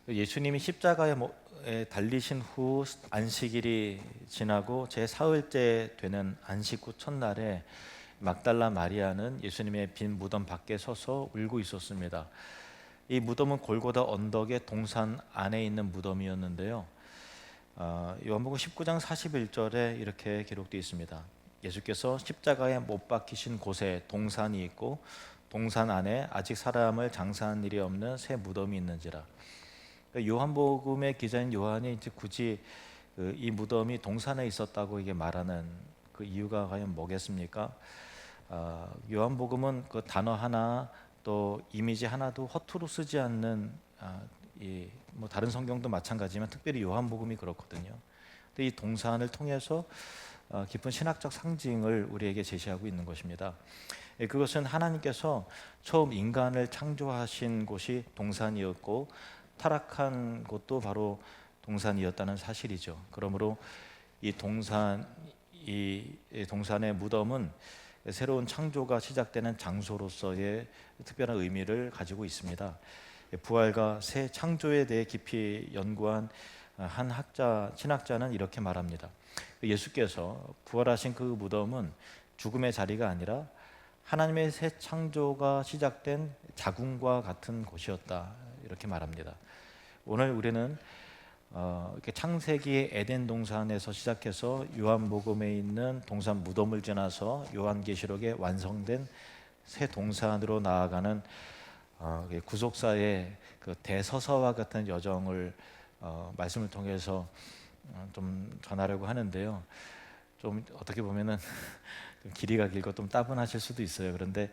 예수님이 십자가에 달리신 후 안식일이 지나고 제4일째 되는 안식 후 첫날에 막달라 마리아는 예수님의 빈 무덤 밖에 서서 울고 있었습니다. 이 무덤은 골고다 언덕의 동산 안에 있는 무덤이었는데요. 요한복음 19장 41절에 이렇게 기록되어 있습니다. 예수께서 십자가에 못 박히신 곳에 동산이 있고 동산 안에 아직 사람을 장사한 일이 없는 새 무덤이 있는지라. 요한복음의 기자인 요한이 이제 굳이 이 무덤이 동산에 있었다고 이게 말하는 그 이유가 과연 뭐겠습니까? 요한복음은 그 단어 하나 또 이미지 하나도 허투루 쓰지 않는 뭐 다른 성경도 마찬가지지만 특별히 요한복음이 그렇거든요. 근데 이 동산을 통해서 깊은 신학적 상징을 우리에게 제시하고 있는 것입니다. 그것은 하나님께서 처음 인간을 창조하신 곳이 동산이었고 타락한 곳도 바로 동산이었다는 사실이죠. 그러므로 이 동산의 무덤은 새로운 창조가 시작되는 장소로서의 특별한 의미를 가지고 있습니다. 부활과 새 창조에 대해 깊이 연구한 한 신학자는 이렇게 말합니다. 예수께서 부활하신 그 무덤은 죽음의 자리가 아니라 하나님의 새 창조가 시작된 자궁과 같은 곳이었다, 이렇게 말합니다. 오늘 우리는 이렇게 창세기의 에덴 동산에서 시작해서 요한복음에 있는 동산 무덤을 지나서 요한계시록에 완성된 새 동산으로 나아가는 구속사의 그 대서사와 같은 여정을 말씀을 통해서 좀 전하려고 하는데요. 좀 어떻게 보면은 좀 길이가 길고 좀 따분하실 수도 있어요. 그런데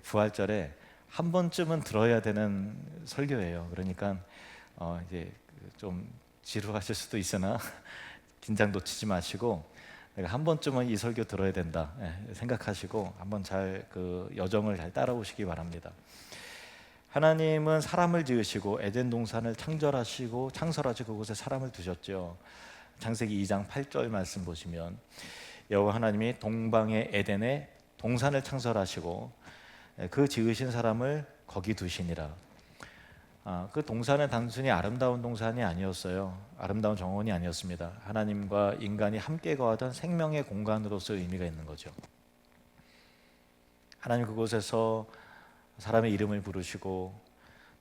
부활절에 한 번쯤은 들어야 되는 설교예요. 그러니까 이제 좀 지루하실 수도 있으나 긴장 놓치지 마시고 내가 한 번쯤은 이 설교 들어야 된다 생각하시고 한번 잘 그 여정을 잘 따라오시기 바랍니다. 하나님은 사람을 지으시고 에덴 동산을 창설하시고 그곳에 사람을 두셨죠. 창세기 2장 8절 말씀 보시면 여호와 하나님이 동방의 에덴에 동산을 창설하시고 그 지으신 사람을 거기 두시니라. 그 동산은 단순히 아름다운 동산이 아니었어요. 아름다운 정원이 아니었습니다. 하나님과 인간이 함께 거하던 생명의 공간으로서 의미가 있는 거죠. 하나님 그곳에서 사람의 이름을 부르시고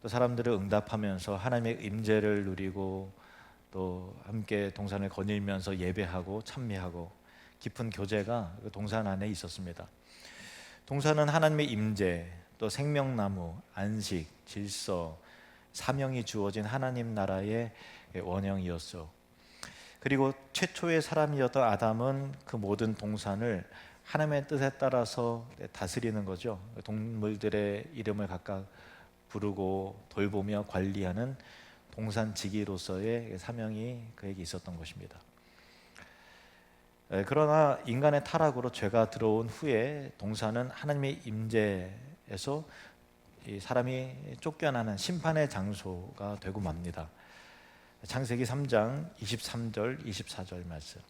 또 사람들을 응답하면서 하나님의 임재를 누리고 또 함께 동산을 거닐면서 예배하고 찬미하고 깊은 교제가 그 동산 안에 있었습니다. 동산은 하나님의 임재, 또 생명나무, 안식, 질서, 사명이 주어진 하나님 나라의 원형이었어. 그리고 최초의 사람이었던 아담은 그 모든 동산을 하나님의 뜻에 따라서 다스리는 거죠. 동물들의 이름을 각각 부르고 돌보며 관리하는 동산지기로서의 사명이 그에게 있었던 것입니다. 그러나 인간의 타락으로 죄가 들어온 후에 동산은 하나님의 임재에서 이 사람이 쫓겨나는 심판의 장소가 되고 맙니다. 창세기 3장 23절 24절 말씀.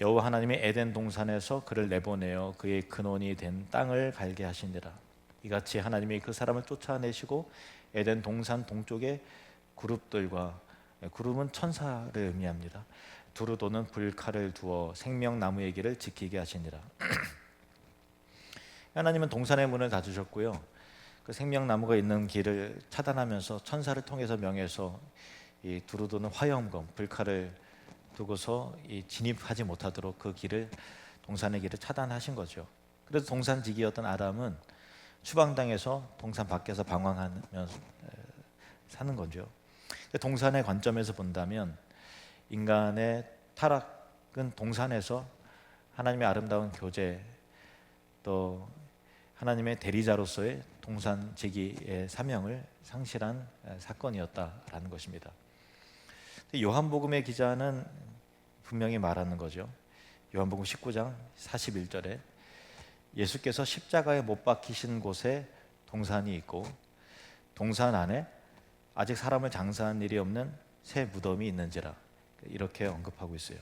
여호와 하나님이 에덴 동산에서 그를 내보내어 그의 근원이 된 땅을 갈게 하시니라. 이같이 하나님이 그 사람을 쫓아내시고 에덴 동산 동쪽에 그룹들과, 그룹은 천사를 의미합니다, 두루 도는 불칼을 두어 생명나무의 길을 지키게 하시니라. 하나님은 동산의 문을 닫으셨고요, 그 생명나무가 있는 길을 차단하면서 천사를 통해서 명해서 이 두루 도는 화염검 불칼을 두고서 이 진입하지 못하도록 그 길을, 동산의 길을 차단하신 거죠. 그래서 동산지기였던 아담은 추방당해서 동산 밖에서 방황하면서 사는 거죠. 동산의 관점에서 본다면 인간의 타락은 동산에서 하나님의 아름다운 교제, 또 하나님의 대리자로서의 동산지기의 사명을 상실한 사건이었다라는 것입니다. 요한복음의 기자는 분명히 말하는 거죠. 요한복음 19장 41절에 예수께서 십자가에 못 박히신 곳에 동산이 있고 동산 안에 아직 사람을 장사한 일이 없는 새 무덤이 있는지라, 이렇게 언급하고 있어요.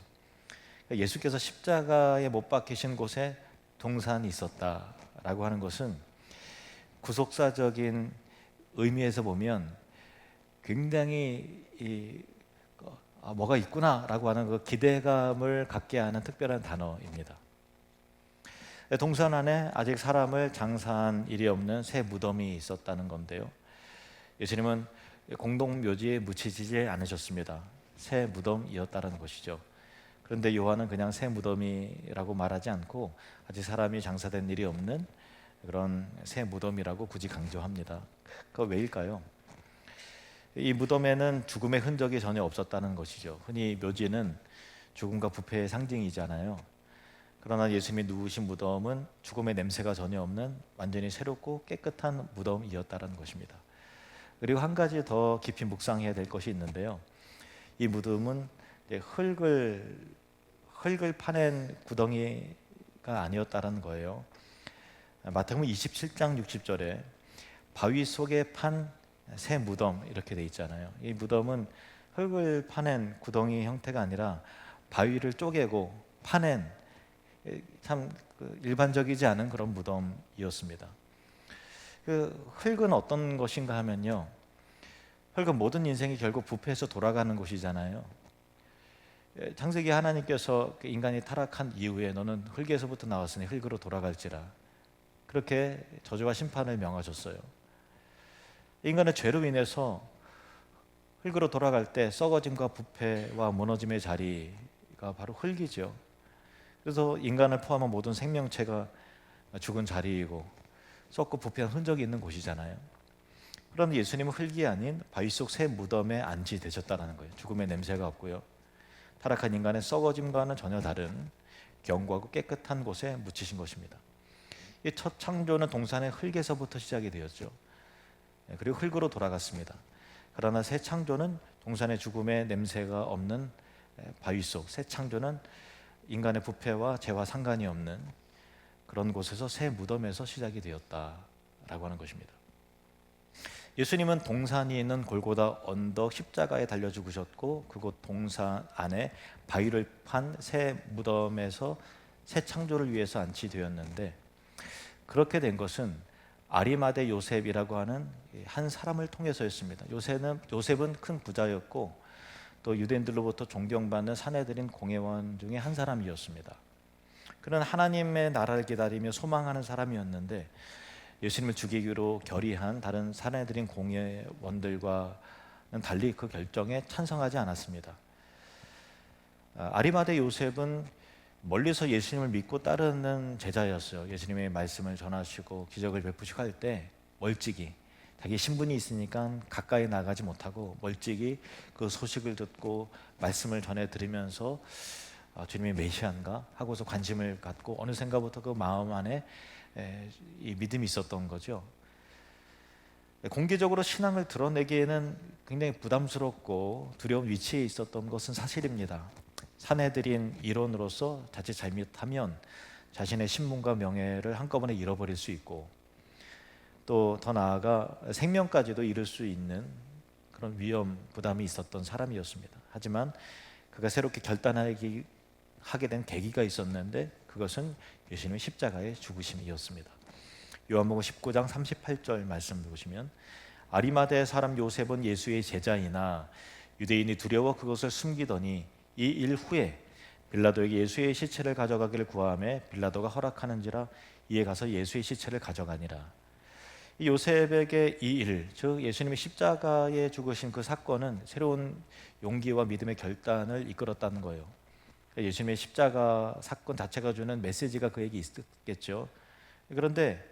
예수께서 십자가에 못 박히신 곳에 동산이 있었다라고 하는 것은 구속사적인 의미에서 보면 굉장히 뭐가 있구나라고 하는 그 기대감을 갖게 하는 특별한 단어입니다. 동산 안에 아직 사람을 장사한 일이 없는 새 무덤이 있었다는 건데요. 예수님은 공동묘지에 묻히지 않으셨습니다. 새 무덤이었다는 것이죠. 그런데 요한은 그냥 새 무덤이라고 말하지 않고 아직 사람이 장사된 일이 없는 그런 새 무덤이라고 굳이 강조합니다. 그거 왜일까요? 이 무덤에는 죽음의 흔적이 전혀 없었다는 것이죠. 흔히 묘지는 죽음과 부패의 상징이잖아요. 그러나 예수님이 누우신 무덤은 죽음의 냄새가 전혀 없는 완전히 새롭고 깨끗한 무덤이었다는 것입니다. 그리고 한 가지 더 깊이 묵상해야 될 것이 있는데요. 이 무덤은 흙을 파낸 구덩이가 아니었다는 거예요. 마태복음 27장 60절에 바위 속에 판 새 무덤 이렇게 돼 있잖아요. 이 무덤은 흙을 파낸 구덩이 형태가 아니라 바위를 쪼개고 파낸 참 일반적이지 않은 그런 무덤이었습니다. 그 흙은 어떤 것인가 하면요, 흙은 모든 인생이 결국 부패해서 돌아가는 곳이잖아요. 창세기 하나님께서 인간이 타락한 이후에 너는 흙에서부터 나왔으니 흙으로 돌아갈지라 그렇게 저주와 심판을 명하셨어요. 인간의 죄로 인해서 흙으로 돌아갈 때 썩어짐과 부패와 무너짐의 자리가 바로 흙이죠. 그래서 인간을 포함한 모든 생명체가 죽은 자리이고 썩고 부패한 흔적이 있는 곳이잖아요. 그런데 예수님은 흙이 아닌 바위 속 새 무덤에 안치되셨다는 거예요. 죽음의 냄새가 없고요, 타락한 인간의 썩어짐과는 전혀 다른 견고하고 깨끗한 곳에 묻히신 것입니다. 이 첫 창조는 동산의 흙에서부터 시작이 되었죠. 그리고 흙으로 돌아갔습니다. 그러나 새 창조는 동산의 죽음의 냄새가 없는 바위 속, 새 창조는 인간의 부패와 죄와 상관이 없는 그런 곳에서 새 무덤에서 시작이 되었다라고 하는 것입니다. 예수님은 동산이 있는 골고다 언덕 십자가에 달려 죽으셨고 그곳 동산 안에 바위를 판 새 무덤에서 새 창조를 위해서 안치되었는데, 그렇게 된 것은 아리마대 요셉이라고 하는 한 사람을 통해서였습니다. 요셉은 큰 부자였고 또 유대인들로부터 존경받는 산헤드린 공회원 중에 한 사람이었습니다. 그는 하나님의 나라를 기다리며 소망하는 사람이었는데 예수님을 죽이기로 결의한 다른 산헤드린 공회원들과는 달리 그 결정에 찬성하지 않았습니다. 아리마대 요셉은 멀리서 예수님을 믿고 따르는 제자였어요. 예수님의 말씀을 전하시고 기적을 베푸시고 할 때 멀찍이 자기 신분이 있으니까 가까이 나가지 못하고 멀찍이 그 소식을 듣고 말씀을 전해 들으면서 주님이 메시아인가 하고서 관심을 갖고 어느샌가부터 그 마음 안에 이 믿음이 있었던 거죠. 공개적으로 신앙을 드러내기에는 굉장히 부담스럽고 두려운 위치에 있었던 것은 사실입니다. 산헤드린 일원으로서 자칫 잘못하면 자신의 신분과 명예를 한꺼번에 잃어버릴 수 있고 또 더 나아가 생명까지도 잃을 수 있는 그런 위험, 부담이 있었던 사람이었습니다. 하지만 그가 새롭게 결단하게 된 계기가 있었는데 그것은 예수님의 십자가의 죽으심이었습니다. 요한복음 19장 38절 말씀 보시면 아리마대 사람 요셉은 예수의 제자이나 유대인이 두려워 그것을 숨기더니 이 일 후에 빌라도에게 예수의 시체를 가져가기를 구하매 빌라도가 허락하는지라 이에 가서 예수의 시체를 가져가니라. 이 요셉에게 이 일, 즉 예수님의 십자가에 죽으신 그 사건은 새로운 용기와 믿음의 결단을 이끌었다는 거예요. 예수님의 십자가 사건 자체가 주는 메시지가 그에게 있었겠죠. 그런데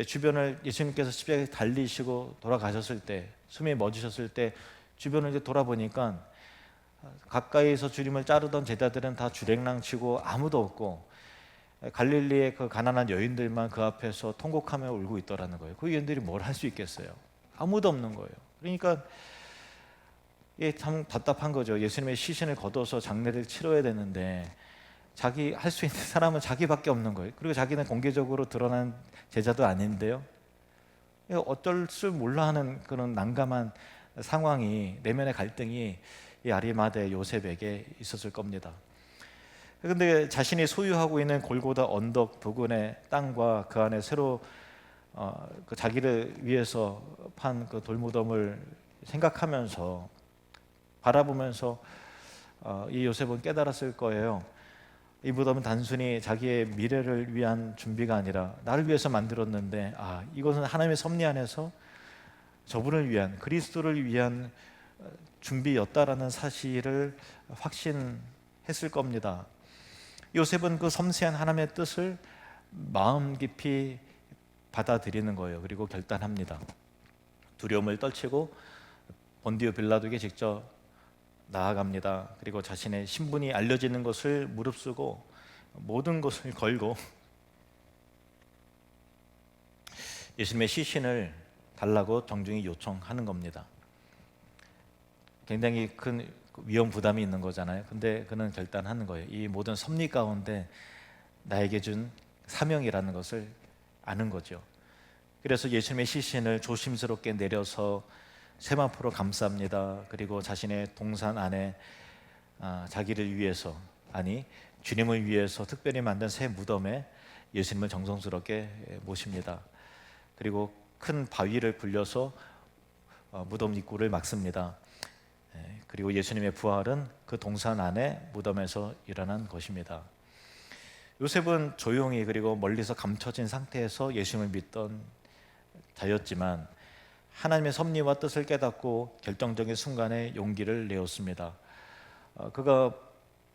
주변을 예수님께서 십자가에 달리시고 돌아가셨을 때, 숨이 멎으셨을 때 주변을 이제 돌아보니까 가까이에서 주님을 자르던 제자들은 다 주랭랑치고 아무도 없고 갈릴리의 그 가난한 여인들만 그 앞에서 통곡하며 울고 있더라는 거예요. 그 여인들이 뭘 할 수 있겠어요? 아무도 없는 거예요. 그러니까 이게 참 답답한 거죠. 예수님의 시신을 걷어서 장례를 치러야 되는데 자기 할 수 있는 사람은 자기밖에 없는 거예요. 그리고 자기는 공개적으로 드러난 제자도 아닌데요. 어쩔 줄 몰라 하는 그런 난감한 상황이, 내면의 갈등이 이 아리마대 요셉에게 있었을 겁니다. 그런데 자신이 소유하고 있는 골고다 언덕 부근의 땅과 그 안에 새로 그 자기를 위해서 판 그 돌무덤을 생각하면서 바라보면서 이 요셉은 깨달았을 거예요. 이 무덤은 단순히 자기의 미래를 위한 준비가 아니라 나를 위해서 만들었는데 이것은 하나님의 섭리 안에서 저분을 위한, 그리스도를 위한 준비였다라는 사실을 확신했을 겁니다. 요셉은 그 섬세한 하나님의 뜻을 마음 깊이 받아들이는 거예요. 그리고 결단합니다. 두려움을 떨치고 본디오 빌라도에게 직접 나아갑니다. 그리고 자신의 신분이 알려지는 것을 무릅쓰고 모든 것을 걸고 예수님의 시신을 달라고 정중히 요청하는 겁니다. 굉장히 큰 위험 부담이 있는 거잖아요. 근데 그는 결단하는 거예요. 이 모든 섭리 가운데 나에게 준 사명이라는 것을 아는 거죠. 그래서 예수님의 시신을 조심스럽게 내려서 세마포로 감쌉니다. 그리고 자신의 동산 안에 자기를 위해서, 주님을 위해서 특별히 만든 새 무덤에 예수님을 정성스럽게 모십니다. 그리고 큰 바위를 굴려서 무덤 입구를 막습니다. 그리고 예수님의 부활은 그 동산 안에 무덤에서 일어난 것입니다. 요셉은 조용히 그리고 멀리서 감춰진 상태에서 예수님을 믿던 자였지만 하나님의 섭리와 뜻을 깨닫고 결정적인 순간에 용기를 내었습니다. 그가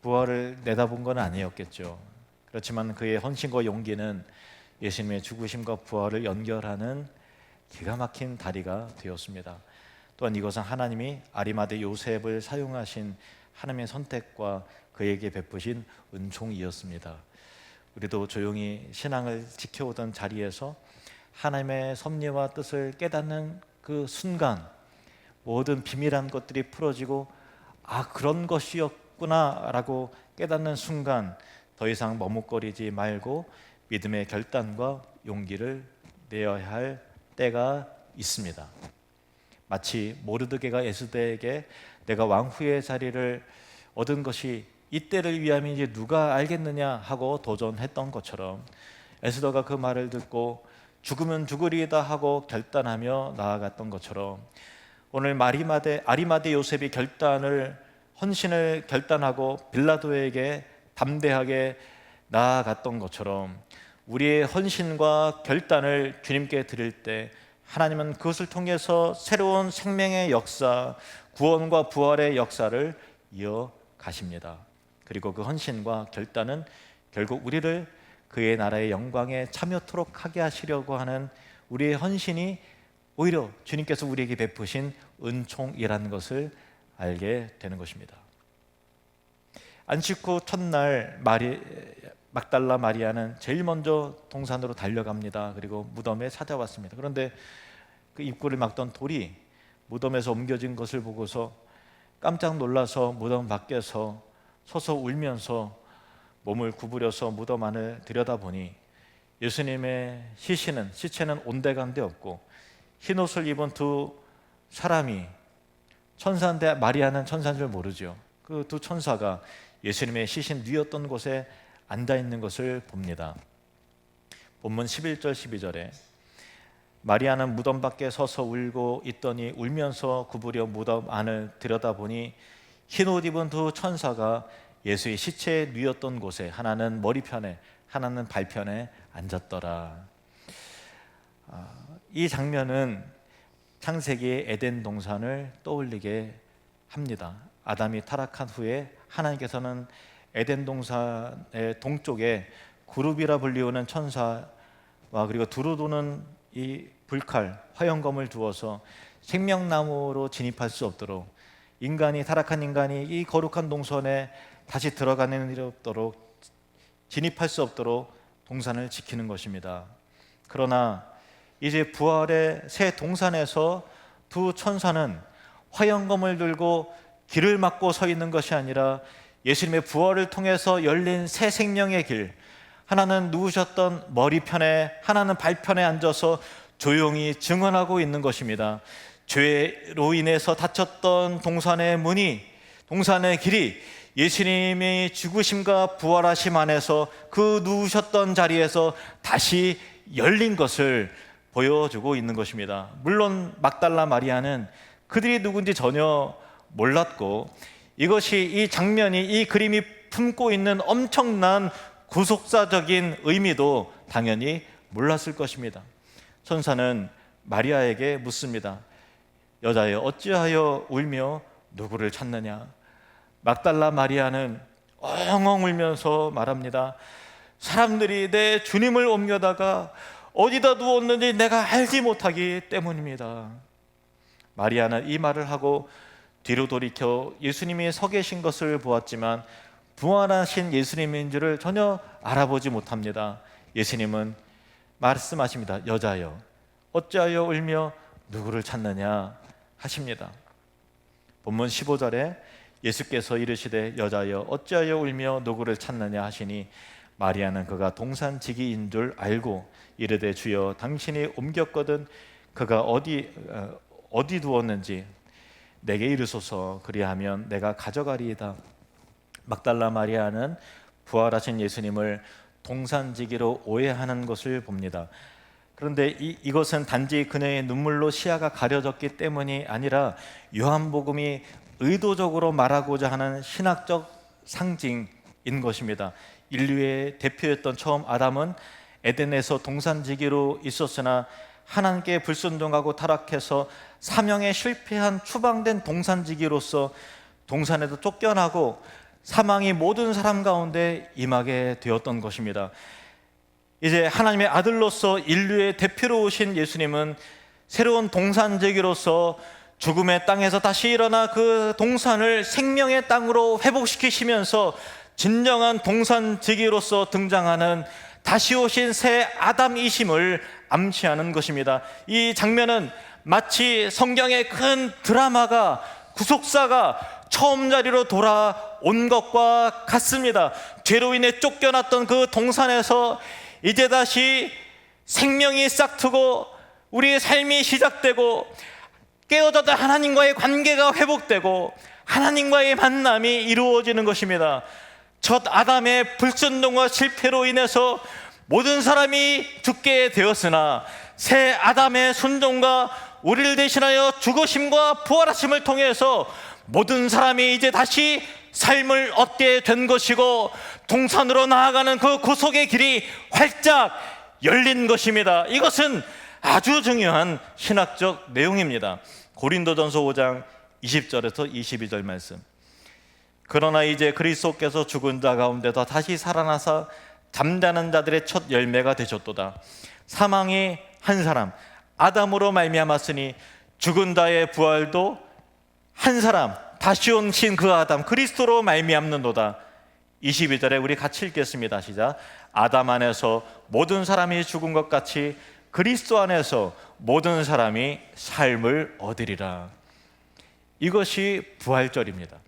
부활을 내다본 건 아니었겠죠. 그렇지만 그의 헌신과 용기는 예수님의 죽으심과 부활을 연결하는 기가 막힌 다리가 되었습니다. 또한 이것은 하나님이 아리마대 요셉을 사용하신 하나님의 선택과 그에게 베푸신 은총이었습니다. 우리도 조용히 신앙을 지켜오던 자리에서 하나님의 섭리와 뜻을 깨닫는 그 순간 모든 비밀한 것들이 풀어지고 그런 것이었구나 라고 깨닫는 순간 더 이상 머뭇거리지 말고 믿음의 결단과 용기를 내어야 할 때가 있습니다. 마치 모르드게가 에스더에게 내가 왕후의 자리를 얻은 것이 이때를 위함인지 누가 알겠느냐 하고 도전했던 것처럼 에스더가 그 말을 듣고 죽으면 죽으리이다 하고 결단하며 나아갔던 것처럼 오늘 아리마대 요셉이 헌신을 결단하고 빌라도에게 담대하게 나아갔던 것처럼 우리의 헌신과 결단을 주님께 드릴 때 하나님은 그것을 통해서 새로운 생명의 역사, 구원과 부활의 역사를 이어가십니다. 그리고 그 헌신과 결단은 결국 우리를 그의 나라의 영광에 참여토록 하게 하시려고 하는 우리의 헌신이 오히려 주님께서 우리에게 베푸신 은총이라는 것을 알게 되는 것입니다. 안식 후 첫날 막달라 마리아는 제일 먼저 동산으로 달려갑니다. 그리고 무덤에 찾아왔습니다. 그런데 그 입구를 막던 돌이 무덤에서 옮겨진 것을 보고서 깜짝 놀라서 무덤 밖에서 서서 울면서 몸을 구부려서 무덤 안을 들여다보니 예수님의 시체는 온데간데 없고 흰 옷을 입은 두 사람이 천사인데 마리아는 천사인 줄 모르죠. 그 두 천사가 예수님의 시신 누웠던 곳에 앉아 있는 것을 봅니다. 본문 11절 12절에 마리아는 무덤 밖에 서서 울고 있더니 울면서 구부려 무덤 안을 들여다보니 흰 옷 입은 두 천사가 예수의 시체에 누웠던 곳에 하나는 머리편에 하나는 발편에 앉았더라. 이 장면은 창세기의 에덴 동산을 떠올리게 합니다. 아담이 타락한 후에 하나님께서는 에덴 동산의 동쪽에 구룹이라 불리우는 천사와 그리고 두루 도는 이 불칼, 화영검을 두어서 생명나무로 진입할 수 없도록 타락한 인간이 이 거룩한 동산에 다시 들어가는 일이 없도록 진입할 수 없도록 동산을 지키는 것입니다. 그러나 이제 부활의 새 동산에서 두 천사는 화영검을 들고 길을 막고 서 있는 것이 아니라 예수님의 부활을 통해서 열린 새 생명의 길, 하나는 누우셨던 머리편에 하나는 발편에 앉아서 조용히 증언하고 있는 것입니다. 죄로 인해서 닫혔던 동산의 길이 예수님의 죽으심과 부활하심 안에서 그 누우셨던 자리에서 다시 열린 것을 보여주고 있는 것입니다. 물론 막달라 마리아는 그들이 누군지 전혀 몰랐고, 이것이, 이 장면이, 이 그림이 품고 있는 엄청난 구속사적인 의미도 당연히 몰랐을 것입니다. 천사는 마리아에게 묻습니다. 여자여, 어찌하여 울며 누구를 찾느냐? 막달라 마리아는 엉엉 울면서 말합니다. 사람들이 내 주님을 옮겨다가 어디다 두었는지 내가 알지 못하기 때문입니다. 마리아는 이 말을 하고 뒤로 돌이켜 예수님이 서 계신 것을 보았지만 부활하신 예수님인 줄을 전혀 알아보지 못합니다. 예수님은 말씀하십니다. 여자여, 어찌하여 울며 누구를 찾느냐 하십니다. 본문 15절에 예수께서 이르시되 여자여, 어찌하여 울며 누구를 찾느냐 하시니 마리아는 그가 동산지기인 줄 알고 이르되 주여, 당신이 옮겼거든 그가 어디 두었는지 내게 이르소서, 그리하면 내가 가져가리이다. 막달라 마리아는 부활하신 예수님을 동산지기로 오해하는 것을 봅니다. 그런데 이것은 단지 그녀의 눈물로 시야가 가려졌기 때문이 아니라 요한복음이 의도적으로 말하고자 하는 신학적 상징인 것입니다. 인류의 대표였던 처음 아담은 에덴에서 동산지기로 있었으나 하나님께 불순종하고 타락해서 사명에 실패한 추방된 동산지기로서 동산에도 쫓겨나고 사망이 모든 사람 가운데 임하게 되었던 것입니다. 이제 하나님의 아들로서 인류의 대표로 오신 예수님은 새로운 동산지기로서 죽음의 땅에서 다시 일어나 그 동산을 생명의 땅으로 회복시키시면서 진정한 동산지기로서 등장하는 다시 오신 새 아담이심을 암시하는 것입니다. 이 장면은 마치 성경의 큰 드라마가, 구속사가 처음 자리로 돌아온 것과 같습니다. 죄로 인해 쫓겨났던 그 동산에서 이제 다시 생명이 싹트고 우리의 삶이 시작되고 깨어졌던 하나님과의 관계가 회복되고 하나님과의 만남이 이루어지는 것입니다. 첫 아담의 불순종과 실패로 인해서 모든 사람이 죽게 되었으나 새 아담의 순종과 우리를 대신하여 죽으심과 부활하심을 통해서 모든 사람이 이제 다시 삶을 얻게 된 것이고 동산으로 나아가는 그 구속의 길이 활짝 열린 것입니다. 이것은 아주 중요한 신학적 내용입니다. 고린도전서 5장 20절에서 22절 말씀. 그러나 이제 그리스도께서 죽은 자 가운데서 다시 살아나사 잠자는 자들의 첫 열매가 되셨도다. 사망이 한 사람 아담으로 말미암았으니 죽은 자의 부활도 한 사람 다시 오신 그 아담 그리스도로 말미암는도다. 22절에 우리 같이 읽겠습니다. 시작. 아담 안에서 모든 사람이 죽은 것 같이 그리스도 안에서 모든 사람이 삶을 얻으리라. 이것이 부활절입니다.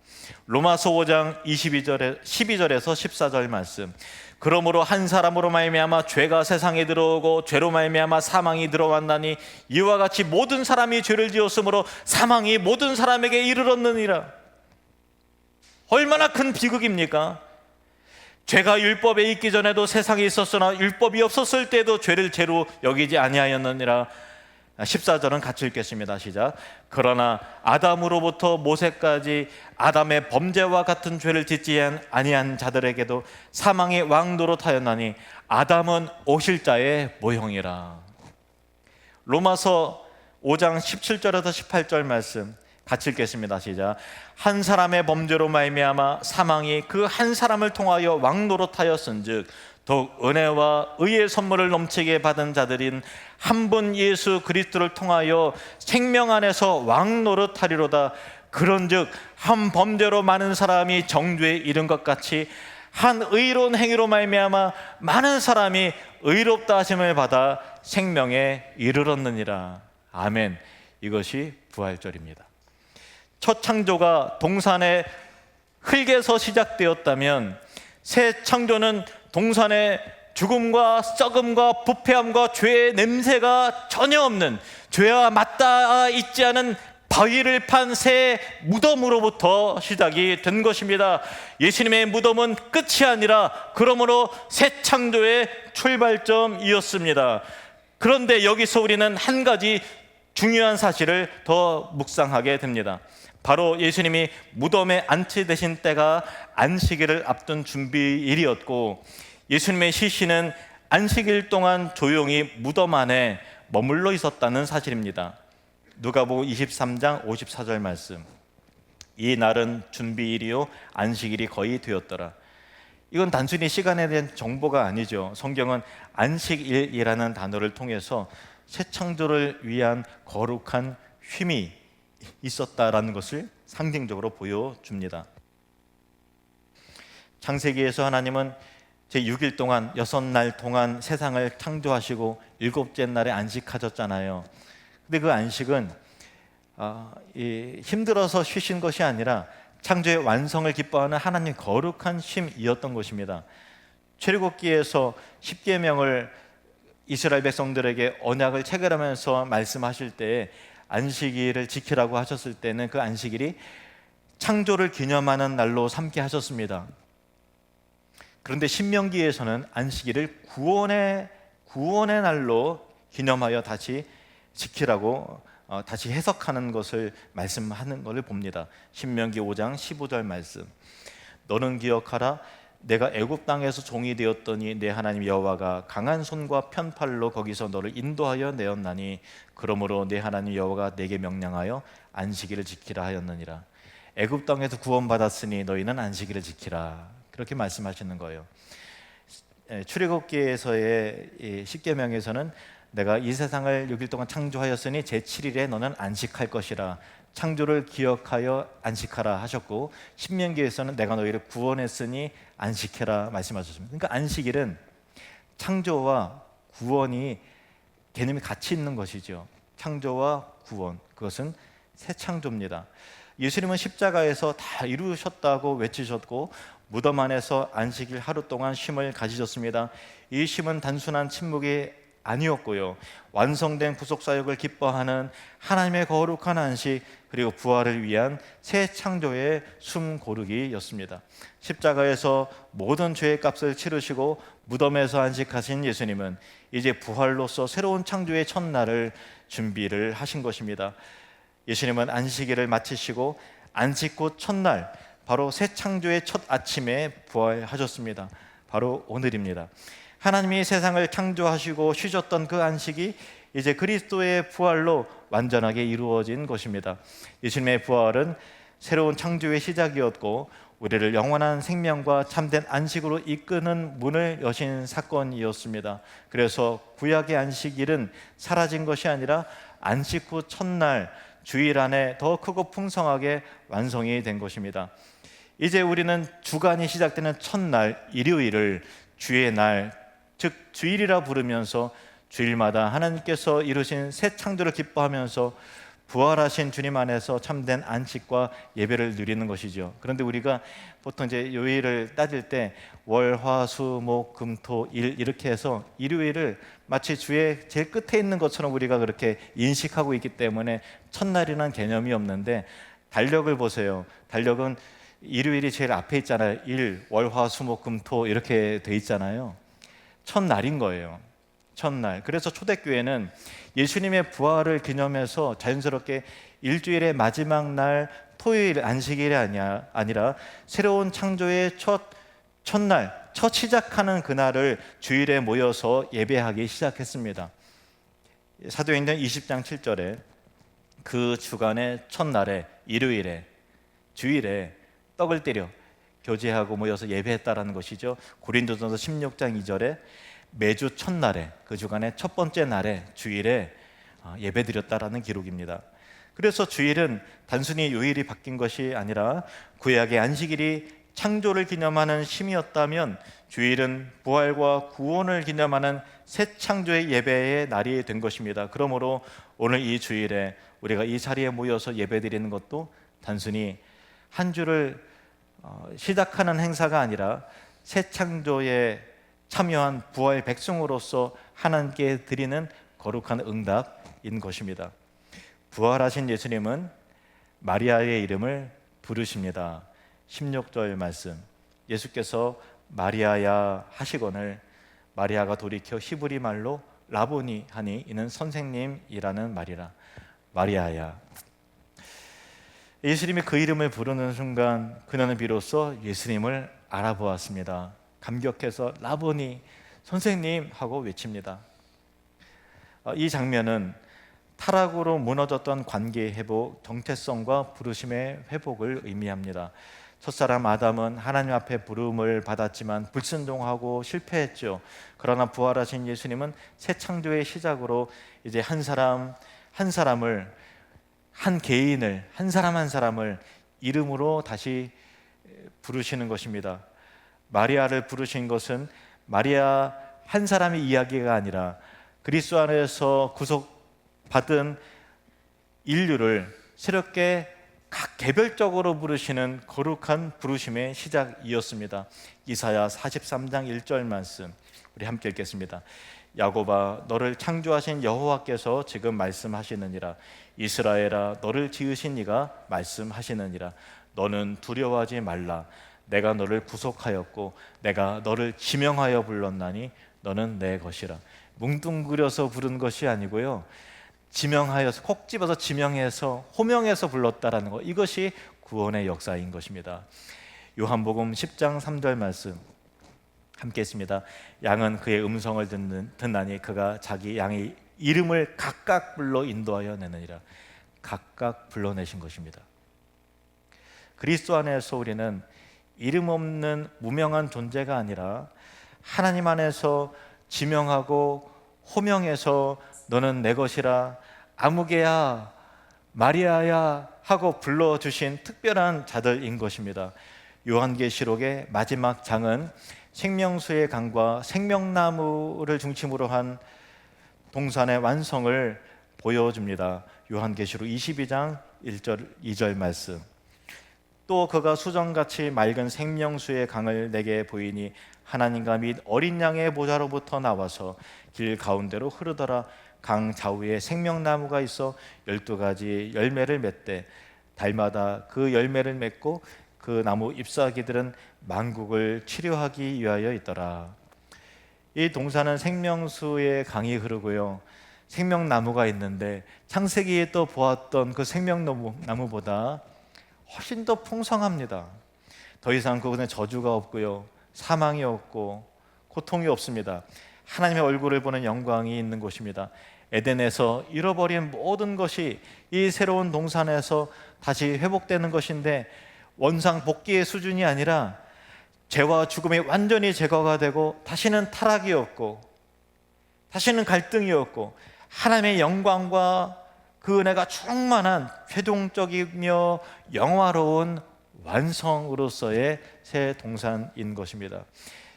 로마서 5장 12절에서 14절 말씀. 그러므로 한 사람으로 말미암아 죄가 세상에 들어오고 죄로 말미암아 사망이 들어왔나니 이와 같이 모든 사람이 죄를 지었으므로 사망이 모든 사람에게 이르렀느니라. 얼마나 큰 비극입니까? 죄가 율법에 있기 전에도 세상에 있었으나 율법이 없었을 때도 죄를 죄로 여기지 아니하였느니라. 14절은 같이 읽겠습니다. 시작. 그러나 아담으로부터 모세까지 아담의 범죄와 같은 죄를 짓지 아니한 자들에게도 사망의 왕노릇하였나니 아담은 오실 자의 모형이라. 로마서 5장 17절에서 18절 말씀 같이 읽겠습니다. 시작. 한 사람의 범죄로 말미암아 사망이 그 한 사람을 통하여 왕노릇하였은즉 더욱 은혜와 의의 선물을 넘치게 받은 자들인 한 분 예수 그리스도를 통하여 생명 안에서 왕노릇하리로다. 그런즉 한 범죄로 많은 사람이 정죄에 이른 것 같이 한 의로운 행위로 말미암아 많은 사람이 의롭다 하심을 받아 생명에 이르렀느니라. 아멘. 이것이 부활절입니다. 첫 창조가 동산의 흙에서 시작되었다면 새 창조는 동산의 죽음과 썩음과 부패함과 죄의 냄새가 전혀 없는, 죄와 맞닿아 있지 않은 바위를 판 새 무덤으로부터 시작이 된 것입니다. 예수님의 무덤은 끝이 아니라 그러므로 새 창조의 출발점이었습니다. 그런데 여기서 우리는 한 가지 중요한 사실을 더 묵상하게 됩니다. 바로 예수님이 무덤에 안치되신 때가 안식일을 앞둔 준비일이었고, 예수님의 시신은 안식일 동안 조용히 무덤 안에 머물러 있었다는 사실입니다. 누가복음 23장 54절 말씀, 이 날은 준비일이요 안식일이 거의 되었더라. 이건 단순히 시간에 대한 정보가 아니죠. 성경은 안식일이라는 단어를 통해서 새 창조를 위한 거룩한 쉼이 있었다라는 것을 상징적으로 보여줍니다. 창세기에서 하나님은 제6일 동안 6날 동안 세상을 창조하시고 7째 날에 안식하셨잖아요. 근데 그 안식은 힘들어서 쉬신 것이 아니라 창조의 완성을 기뻐하는 하나님의 거룩한 쉼이었던 것입니다. 출애굽기에서 십계명을 이스라엘 백성들에게 언약을 체결하면서 말씀하실 때 안식일을 지키라고 하셨을 때는 그 안식일이 창조를 기념하는 날로 삼게 하셨습니다. 그런데 신명기에서는 안식일을 구원의 날로 기념하여 다시 지키라고 다시 해석하는 것을 말씀하는 것을 봅니다. 신명기 5장 15절 말씀, 너는 기억하라. 내가 애굽 땅에서 종이 되었더니 내 하나님 여호와가 강한 손과 편팔로 거기서 너를 인도하여 내었나니 그러므로 내 하나님 여호와가 내게 명령하여 안식일을 지키라 하였느니라. 애굽 땅에서 구원받았으니 너희는 안식일을 지키라, 그렇게 말씀하시는 거예요. 출애굽기에서의 십계명에서는 내가 이 세상을 6일 동안 창조하였으니 제7일에 너는 안식할 것이라, 창조를 기억하여 안식하라 하셨고, 신명기에서는 내가 너희를 구원했으니 안식해라 말씀하셨습니다. 그러니까 안식일은 창조와 구원이 개념이 같이 있는 것이죠. 창조와 구원, 그것은 새 창조입니다. 예수님은 십자가에서 다 이루셨다고 외치셨고 무덤 안에서 안식일 하루 동안 쉼을 가지셨습니다. 이 쉼은 단순한 침묵이 아니었고요, 완성된 구속사역을 기뻐하는 하나님의 거룩한 안식, 그리고 부활을 위한 새 창조의 숨 고르기였습니다. 십자가에서 모든 죄의 값을 치르시고 무덤에서 안식하신 예수님은 이제 부활로서 새로운 창조의 첫날을 준비를 하신 것입니다. 예수님은 안식일을 마치시고 안식 후 첫날, 바로 새 창조의 첫 아침에 부활하셨습니다. 바로 오늘입니다. 하나님이 세상을 창조하시고 쉬셨던 그 안식이 이제 그리스도의 부활로 완전하게 이루어진 것입니다. 예수님의 부활은 새로운 창조의 시작이었고 우리를 영원한 생명과 참된 안식으로 이끄는 문을 여신 사건이었습니다. 그래서 구약의 안식일은 사라진 것이 아니라 안식 후 첫날, 주일 안에 더 크고 풍성하게 완성이 된 것입니다. 이제 우리는 주간이 시작되는 첫날, 일요일을 주의 날, 즉 주일이라 부르면서 주일마다 하나님께서 이루신 새 창조를 기뻐하면서 부활하신 주님 안에서 참된 안식과 예배를 누리는 것이죠. 그런데 우리가 보통 이제 요일을 따질 때 월, 화, 수, 목, 금, 토, 일 이렇게 해서 일요일을 마치 주의 제일 끝에 있는 것처럼 우리가 그렇게 인식하고 있기 때문에 첫날이라는 개념이 없는데, 달력을 보세요. 달력은 일요일이 제일 앞에 있잖아요. 일, 월, 화, 수, 목, 금, 토 이렇게 돼 있잖아요. 첫날인 거예요. 첫날. 그래서 초대교회는 예수님의 부활을 기념해서 자연스럽게 일주일의 마지막 날 토요일, 안식일이 아니라 새로운 창조의 첫날, 첫 시작하는 그날을 주일에 모여서 예배하기 시작했습니다. 사도행전 20장 7절에 그 주간의 첫날에, 일요일에, 주일에 떡을 때려 교제하고 모여서 예배했다라는 것이죠. 고린도전서 16장 2절에 매주 첫날에, 그 주간의 첫 번째 날에, 주일에 예배드렸다라는 기록입니다. 그래서 주일은 단순히 요일이 바뀐 것이 아니라 구약의 안식일이 창조를 기념하는 쉼이었다면, 주일은 부활과 구원을 기념하는 새 창조의 예배의 날이 된 것입니다. 그러므로 오늘 이 주일에 우리가 이 자리에 모여서 예배드리는 것도 단순히 한 주를 시작하는 행사가 아니라 새 창조에 참여한 부활 백성으로서 하나님께 드리는 거룩한 응답인 것입니다. 부활하신 예수님은 마리아의 이름을 부르십니다. 16절 말씀, 예수께서 마리아야 하시거늘 마리아가 돌이켜 히브리 말로 라보니 하니 이는 선생님이라는 말이라. 마리아야. 예수님이 그 이름을 부르는 순간 그녀는 비로소 예수님을 알아보았습니다. 감격해서 라보니, 선생님 하고 외칩니다. 이 장면은 타락으로 무너졌던 관계의 회복, 정체성과 부르심의 회복을 의미합니다. 첫사람 아담은 하나님 앞에 부름을 받았지만 불순종하고 실패했죠. 그러나 부활하신 예수님은 새 창조의 시작으로 이제 한 사람을, 한 개인을, 한 사람을 이름으로 다시 부르시는 것입니다. 마리아를 부르신 것은 마리아 한 사람의 이야기가 아니라 그리스도 안에서 구속받은 인류를 새롭게 각 개별적으로 부르시는 거룩한 부르심의 시작이었습니다. 이사야 43장 1절 말씀 우리 함께 읽겠습니다. 야곱아, 너를 창조하신 여호와께서 지금 말씀하시느니라. 이스라엘아, 너를 지으신 이가 말씀하시느니라. 너는 두려워하지 말라. 내가 너를 구속하였고 내가 너를 지명하여 불렀나니 너는 내 것이라. 뭉뚱그려서 부른 것이 아니고요, 지명하여서, 콕 집어서 지명해서 호명해서 불렀다라는 것, 이것이 구원의 역사인 것입니다. 요한복음 10장 3절 말씀 함께 했습니다. 양은 그의 음성을 듣나니 그가 자기 양의 이름을 각각 불러 인도하여 내느니라. 각각 불러내신 것입니다. 그리스도 안에서 우리는 이름 없는 무명한 존재가 아니라 하나님 안에서 지명하고 호명해서 너는 내 것이라, 아무개야, 마리아야 하고 불러주신 특별한 자들인 것입니다. 요한계시록의 마지막 장은 생명수의 강과 생명나무를 중심으로 한 동산의 완성을 보여줍니다. 요한계시록 22장 1절 2절 말씀. 또 그가 수정같이 맑은 생명수의 강을 내게 보이니 하나님과 및 어린 양의 보좌로부터 나와서 길 가운데로 흐르더라. 강 좌우에 생명나무가 있어 12가지 열매를 맺되 달마다 그 열매를 맺고 그 나무 잎사귀들은 만국을 치료하기 위하여 있더라. 이 동산은 생명수의 강이 흐르고요, 생명나무가 있는데 창세기에 또 보았던 그 생명나무보다 훨씬 더 풍성합니다. 더 이상 그곳에 저주가 없고요, 사망이 없고 고통이 없습니다. 하나님의 얼굴을 보는 영광이 있는 곳입니다. 에덴에서 잃어버린 모든 것이 이 새로운 동산에서 다시 회복되는 것인데, 원상 복귀의 수준이 아니라 죄와 죽음이 완전히 제거가 되고 다시는 타락이 없고 다시는 갈등이 없고 하나님의 영광과 그 은혜가 충만한 최종적이며 영화로운 완성으로서의 새 동산인 것입니다.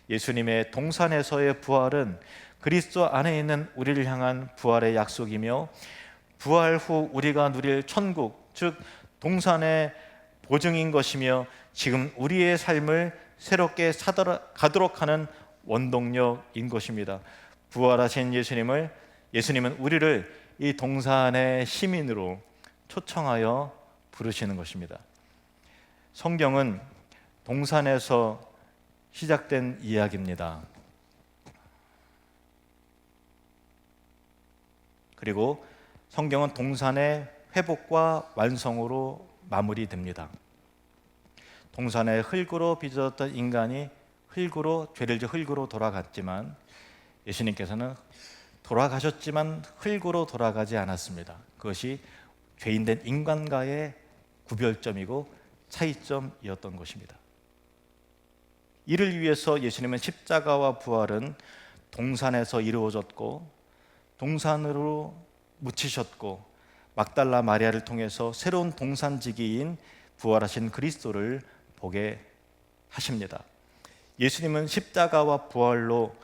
예수님의 동산에서의 부활은 그리스도 안에 있는 우리를 향한 부활의 약속이며 부활 후 우리가 누릴 천국, 즉 동산의 보증인 것이며 지금 우리의 삶을 새롭게 가도록 하는 원동력인 것입니다. 부활하신 예수님은 우리를 이 동산의 시민으로 초청하여 부르시는 것입니다. 성경은 동산에서 시작된 이야기입니다. 그리고 성경은 동산의 회복과 완성으로 마무리됩니다. 동산의 흙으로 빚어졌던 인간이 죄를 지어 흙으로 돌아갔지만 예수님께서는 돌아가셨지만 흙으로 돌아가지 않았습니다. 그것이 죄인된 인간과의 구별점이고 차이점이었던 것입니다. 이를 위해서 예수님은 십자가와 부활은 동산에서 이루어졌고 동산으로 묻히셨고 막달라 마리아를 통해서 새로운 동산지기인 부활하신 그리스도를 보게 하십니다. 예수님은 십자가와 부활로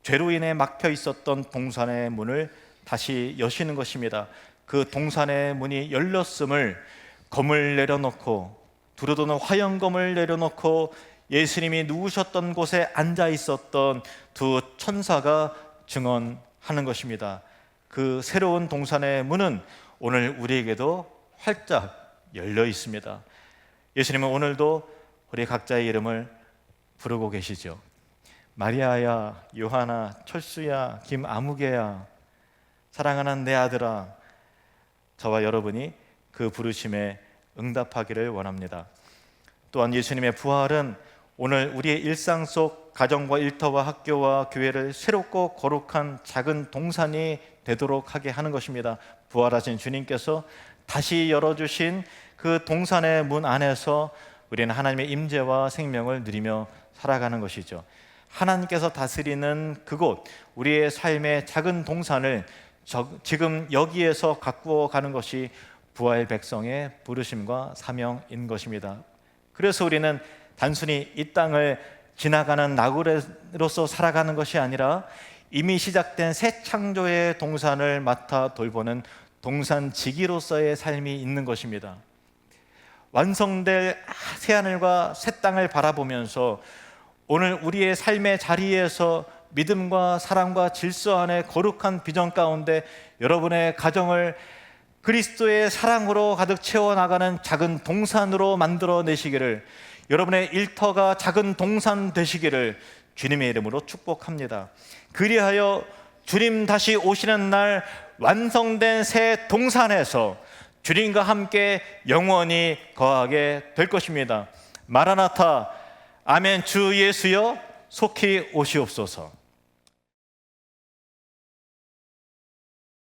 죄로 인해 막혀 있었던 동산의 문을 다시 여시는 것입니다. 그 동산의 문이 열렸음을 검을 내려놓고, 두루도는 화영검을 내려놓고 예수님이 누우셨던 곳에 앉아 있었던 두 천사가 증언하는 것입니다. 그 새로운 동산의 문은 오늘 우리에게도 활짝 열려 있습니다. 예수님은 오늘도 우리 각자의 이름을 부르고 계시죠. 마리아야, 요하나, 철수야, 김아무개야, 사랑하는 내 아들아, 저와 여러분이 그 부르심에 응답하기를 원합니다. 또한 예수님의 부활은 오늘 우리의 일상 속 가정과 일터와 학교와 교회를 새롭고 거룩한 작은 동산이 되도록 하게 하는 것입니다. 부활하신 주님께서 다시 열어주신 그 동산의 문 안에서 우리는 하나님의 임재와 생명을 누리며 살아가는 것이죠. 하나님께서 다스리는 그곳, 우리의 삶의 작은 동산을 지금 여기에서 가꾸어 가는 것이 부활 백성의 부르심과 사명인 것입니다. 그래서 우리는 단순히 이 땅을 지나가는 나그네로서 살아가는 것이 아니라 이미 시작된 새 창조의 동산을 맡아 돌보는 동산지기로서의 삶이 있는 것입니다. 완성될 새하늘과 새 땅을 바라보면서 오늘 우리의 삶의 자리에서 믿음과 사랑과 질서 안에 거룩한 비전 가운데 여러분의 가정을 그리스도의 사랑으로 가득 채워나가는 작은 동산으로 만들어내시기를, 여러분의 일터가 작은 동산 되시기를 주님의 이름으로 축복합니다. 그리하여 주님 다시 오시는 날 완성된 새 동산에서 주님과 함께 영원히 거하게 될 것입니다. 마라나타, 아멘. 주 예수여 속히 오시옵소서.